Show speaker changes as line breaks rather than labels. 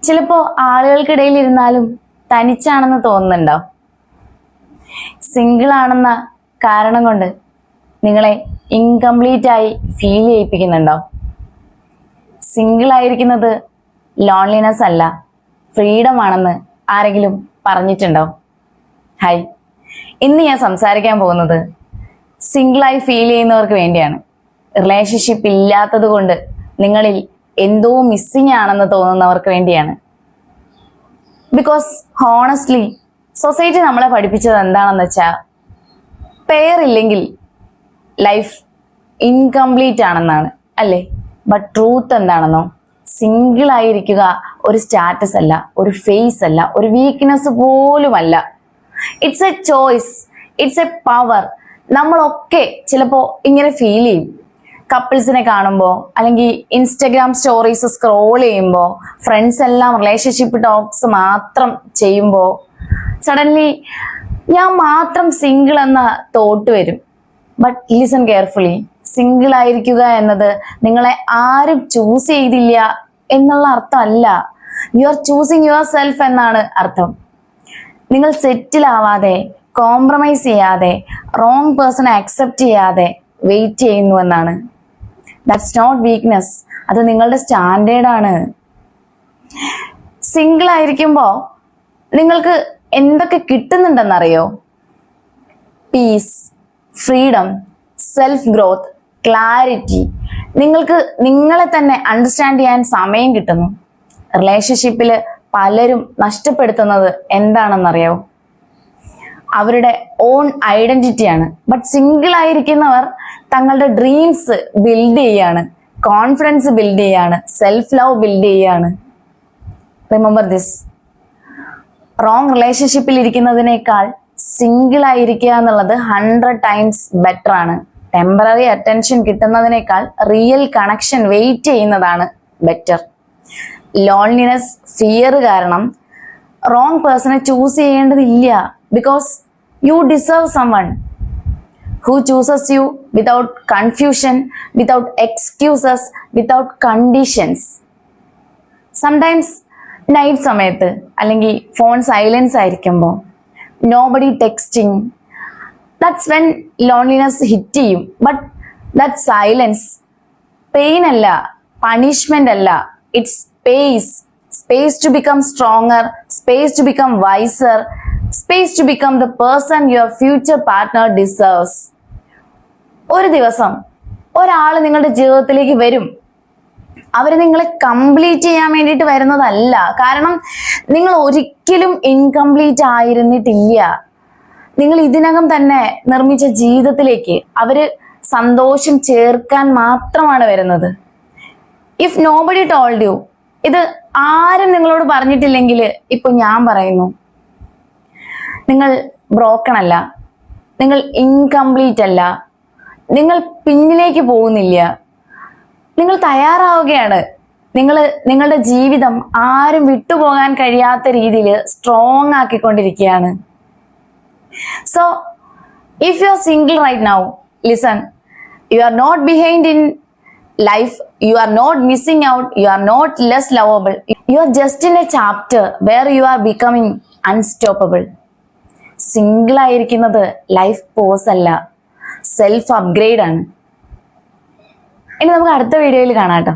ചിലപ്പോ ആളുകൾക്കിടയിൽ ഇരുന്നാലും തനിച്ചാണെന്ന് തോന്നുന്നുണ്ടോ? സിംഗിൾ ആണെന്ന കാരണം കൊണ്ട് നിങ്ങളെ ഇൻകംപ്ലീറ്റ് ആയി ഫീൽ ചെയ്യിപ്പിക്കുന്നുണ്ടോ? സിംഗിൾ ആയിരിക്കുന്നത് ലോൺലിനെസ് അല്ല, ഫ്രീഡം ആണെന്ന് ആരെങ്കിലും പറഞ്ഞിട്ടുണ്ടോ? ഹായ്, ഇന്ന് ഞാൻ സംസാരിക്കാൻ പോകുന്നത് സിംഗിളായി ഫീൽ ചെയ്യുന്നവർക്ക് വേണ്ടിയാണ്. റിലേഷൻഷിപ്പ് ഇല്ലാത്തത് കൊണ്ട് നിങ്ങളിൽ എന്തോ മിസ്സിങ് ആണെന്ന് തോന്നുന്നവർക്ക് വേണ്ടിയാണ്. ബിക്കോസ് ഹോണസ്റ്റ്ലി സൊസൈറ്റി നമ്മളെ പഠിപ്പിച്ചത് എന്താണെന്ന് വെച്ചാൽ പെയർ ഇല്ലെങ്കിൽ ലൈഫ് ഇൻകംപ്ലീറ്റ് ആണെന്നാണ്, അല്ലേ? ബട്ട് ട്രൂത്ത് എന്താണെന്നോ, സിംഗിൾ ആയിരിക്കുക ഒരു സ്റ്റാറ്റസ് അല്ല, ഒരു ഫേസ് അല്ല, ഒരു വീക്ക്നെസ് പോലുമല്ല. It's a choice, it's a power. നമ്മളൊക്കെ ചിലപ്പോൾ ഇങ്ങനെ ഫീൽ ചെയ്യും. കപ്പിൾസിനെ കാണുമ്പോൾ, അല്ലെങ്കിൽ ഇൻസ്റ്റഗ്രാം സ്റ്റോറീസ് സ്ക്രോൾ ചെയ്യുമ്പോൾ, ഫ്രണ്ട്സ് എല്ലാം റിലേഷൻഷിപ്പ് ടോക്സ് മാത്രം ചെയ്യുമ്പോൾ സഡൻലി ഞാൻ മാത്രം സിംഗിൾ എന്ന തോട്ട് വരും. ബട്ട് ലിസൺ കെയർഫുള്ളി, സിംഗിൾ ആയിരിക്കുക എന്നത് നിങ്ങളെ ആരും ചൂസ് ചെയ്തില്ല എന്നുള്ള അർത്ഥമല്ല. You are choosing yourself എന്നാണ് അർത്ഥം. നിങ്ങൾ സെറ്റിൽ ആവാതെ, കോംപ്രമൈസ് ചെയ്യാതെ, റോങ് പേഴ്സണെ അക്സെപ്റ്റ് ചെയ്യാതെ വെയിറ്റ് ചെയ്യുന്നു എന്നാണ്. ദാറ്റ്സ് നോട്ട് വീക്ക്നെസ്, അത് നിങ്ങളുടെ സ്റ്റാൻഡേർഡാണ്. സിംഗിൾ ആയിരിക്കുമ്പോൾ നിങ്ങൾക്ക് എന്തൊക്കെ കിട്ടുന്നുണ്ടെന്നറിയോ? Peace, freedom, self growth, clarity. നിങ്ങൾക്ക് നിങ്ങളെ തന്നെ അണ്ടർസ്റ്റാൻഡ് ചെയ്യാൻ സമയം കിട്ടുന്നു. റിലേഷൻഷിപ്പിൽ പലരും നഷ്ടപ്പെടുത്തുന്നത് എന്താണെന്നറിയോ? അവരുടെ ഓൺ ഐഡന്റിറ്റിയാണ്. ബട്ട് സിംഗിൾ ആയിരിക്കുന്നവർ തങ്ങളുടെ ഡ്രീംസ് ബിൽഡ് ചെയ്യാണ്, കോൺഫിഡൻസ് ബിൽഡ് ചെയ്യാണ്, സെൽഫ് ലവ് ബിൽഡ് ചെയ്യാണ്. Remember this. റോങ് റിലേഷൻഷിപ്പിൽ ഇരിക്കുന്നതിനേക്കാൾ സിംഗിൾ ആയിരിക്കുക എന്നുള്ളത് 100 ടൈംസ് ബെറ്റർ ആണ്. ടെമ്പററി അറ്റൻഷൻ കിട്ടുന്നതിനേക്കാൾ റിയൽ കണക്ഷൻ വെയിറ്റ് ചെയ്യുന്നതാണ് ബെറ്റർ. ലോൺലിനെസ്, ഫിയർ കാരണം റോങ് പേഴ്സണെ ചൂസ് ചെയ്യേണ്ടതില്ല. Because you deserve someone who chooses you without confusion, without excuses, without conditions. Sometimes night സമയത്ത് അല്ലെങ്കിൽ ഫോൺ സൈലൻസ് ആയിരിക്കുമ്പോൾ, nobody texting, that's when loneliness hit ചെയ്യും. But that silence pain അല്ല, punishment അല്ല, it's space. Space to become stronger, space to become wiser, space to become the person your future partner deserves. ഒരു ദിവസം ഒരാൾ നിങ്ങളുടെ ജീവിതത്തിലേക്ക് വരും. അവർ നിങ്ങളെ കംപ്ലീറ്റ് ചെയ്യാൻ വേണ്ടിയിട്ട് വരുന്നതല്ല. കാരണം നിങ്ങൾ ഒരിക്കലും ഇൻകംപ്ലീറ്റ് ആയിരുന്നിട്ടില്ല. നിങ്ങൾ ഇതിനകം തന്നെ നിർമ്മിച്ച ജീവിതത്തിലേക്ക് അവര് സന്തോഷം ചേർക്കാൻ മാത്രമാണ് വരുന്നത്. ഇഫ് നോബഡി ടോൾഡ് യു, ഇത് ആരും നിങ്ങളോട് പറഞ്ഞിട്ടില്ലെങ്കിൽ ഇപ്പൊ ഞാൻ പറയുന്നു, നിങ്ങൾ ബ്രോക്കൺ അല്ല, നിങ്ങൾ ഇൻകംപ്ലീറ്റ് അല്ല, നിങ്ങൾ പിന്നിലേക്ക് പോകുന്നില്ല, നിങ്ങൾ തയ്യാറാവുകയാണ്. നിങ്ങളുടെ ജീവിതം ആരും വിട്ടുപോകാൻ കഴിയാത്ത രീതിയിൽ സ്ട്രോങ് ആക്കിക്കൊണ്ടിരിക്കുകയാണ്. So if you are single right now, listen, you are not behind in life, you are not missing out, you are not less lovable, you are just in a chapter where you are becoming unstoppable. Single ആയിരിക്കുന്നത് life pause അല്ല, self upgrade ആണ്. ഇനി നമുക്ക് അടുത്ത വീഡിയോയിൽ കാണാം കേട്ടോ.